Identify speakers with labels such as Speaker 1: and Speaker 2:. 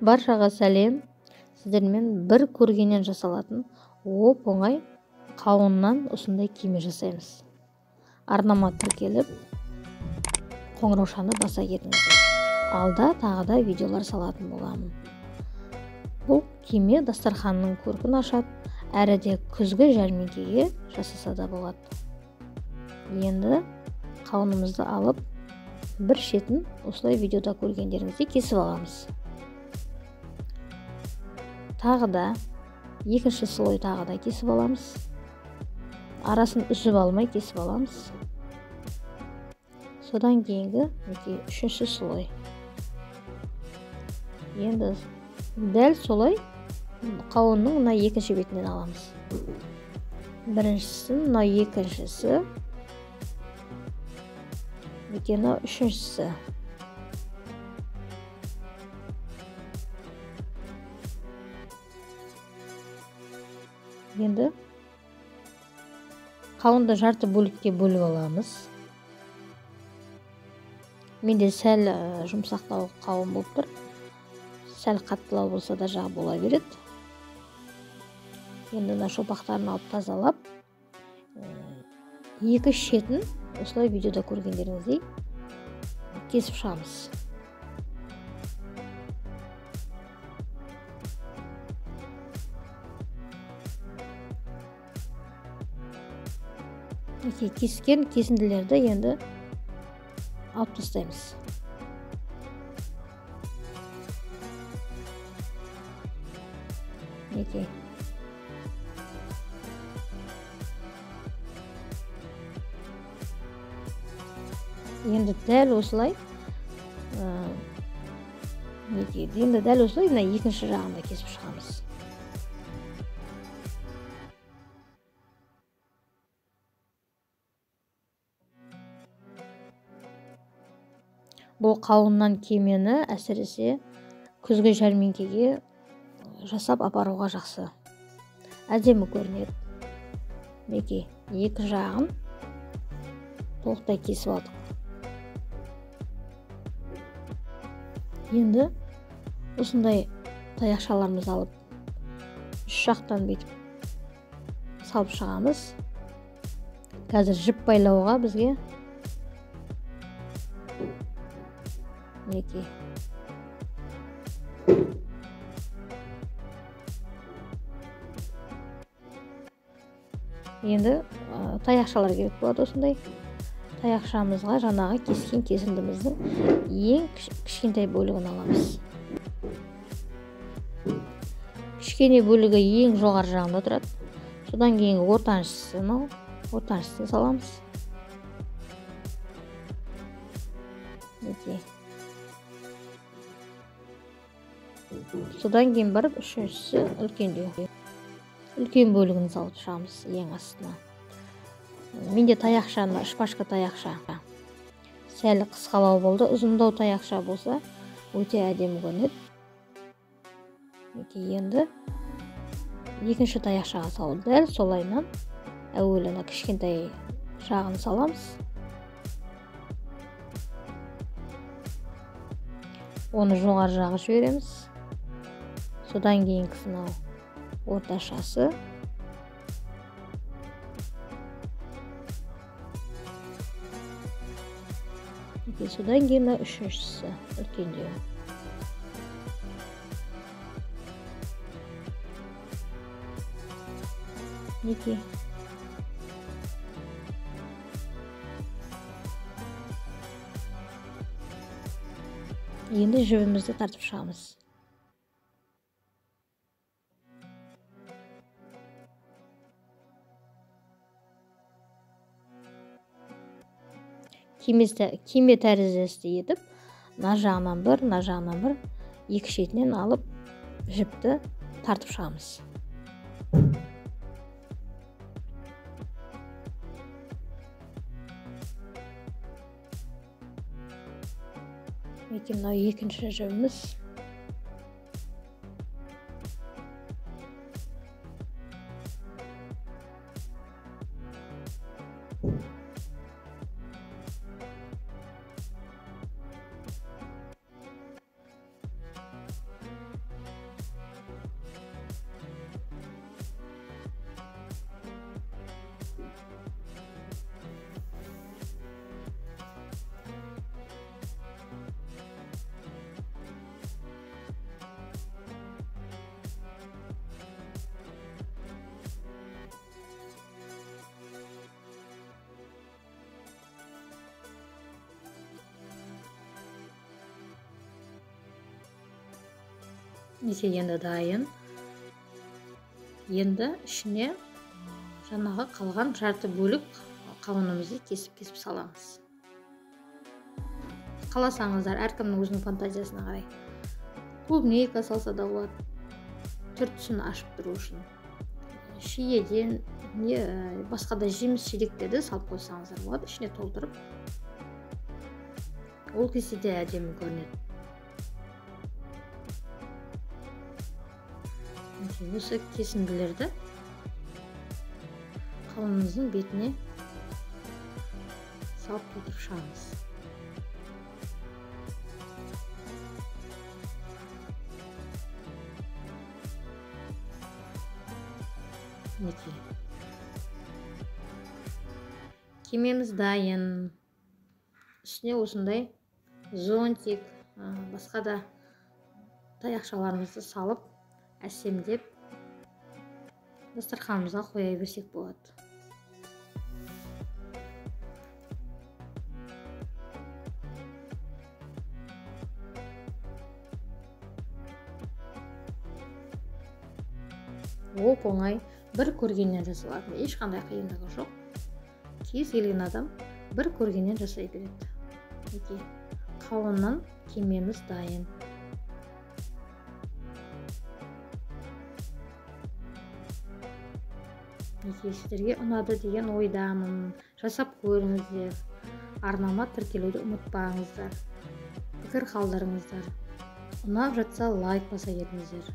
Speaker 1: Баршаға сәлем. Сіздермен бір көргеннен жасалатын оп-оңай қауыннан осындай киме жасаймыз. Арнама тіркеліп, қоңыраушаны баса кетіңіздер. Алда тағы да видеолар салатын боламын. Бұл киме дастарханның көркін ашады, әрі де күзгі жәрмеңкеге жасаса да болады. Енді қауынымызды алып, бір шетін осылай видеода көргендеріңізде кесіп аламыз. Тағы да екінші слой тағы да кесіп аламыз. Арасын үзіп алмай кесіп аламыз. Содан кейінгі үшінші слой. Енді дәл солай қауынның мына екінші бетінен аламыз. Біріншісі, мына екіншісі, мына үшіншісі. Енді қауынды жарты бөлікке бөліп аламыз. Менде сәл жұмсақтау қауын болып тұр. Сәл қаттылау болса да жағы бола береді. Енді мына шопақтарын алып тазалап, екі шетін осылай видеода көргендеріңіздей кесіп шығамыз. Кескен кесінділерді енді алып тастаймыз. Енді дәл осылай мына екінші жағында кесіп шығамыз. Бұл қауыннан кемені әсіресе күзгі жәрмеңкеге жасап апаруға жақсы. Әдемі көрінеді. Екі жағын толықтай кесіп алдық. Енді осындай таяқшаларымызды алып, үш жақтан бүйтіп салып шығамыз. Қазір жіп байлауға бізге енді таяқшалар керек болады. Осындай таяқшамызға жаңағы кескен кесіндіміздің ең кішкентай бөлігін аламыз. Кішкене бөлігі ең жоғары жағында тұрады. Содан кейін ортаншысын саламыз. Содан кейін барып үшіншісі үлкен бөлігін салып шығамыз ең астына. Менде таяқшаны, шпажка таяқша сәл қысқалау болды. Ұзындау таяқша болса өте әдемі көрінеді. Енді екінші таяқшаға салу. Дәл солайынан әуелі кішкентай жағын саламыз. Оны жоғары жағы жібереміз. Содан кейін орташасы. Содан кейін үшіншісі үлкендеу. Енді жібімізді тартып шығамыз. Киме тәріздесті етіп, мына жағынан бір, екі шетінен алып, жіпті тартып шығамыз. Мына екінші жібіміз. Несе енді дайын. Енді ішіне жаңағы қалған жарты бөлік қауынымызды кесіп саламыз. Қаласаңыздар, әркімнің өзінің фантазиясына қарай. Клубника салса да болады, түр-түсін ашып тұру үшін. Шиеден, басқа да жеміс жидектерді салып қойсаңыздар болады, ішіне толтырып. Ол кезде де әдемі көрінеді. Осы кесінділерді қауынымыздың бетіне салып толтырып шығамыз. Кемеміз дайын. Үстіне осындай зонтик, басқа да таяқшаларымызды салып, әсемдеп дастарханымызға қоя берсек болады. Оп-оңай, бір көргеннен жасалады. Ешқандай қиындығы жоқ. Кез келген адам бір көргеннен жасай береді. Қауыннан кемеміз дайын. Сіздерге ұнады деген ойдамын. Жасап көріңіздер. Арнама тіркелуді ұмытпаңыздар. Пікір қалдырыңыздар. Ұнап жатса лайк баса кетіңіздер.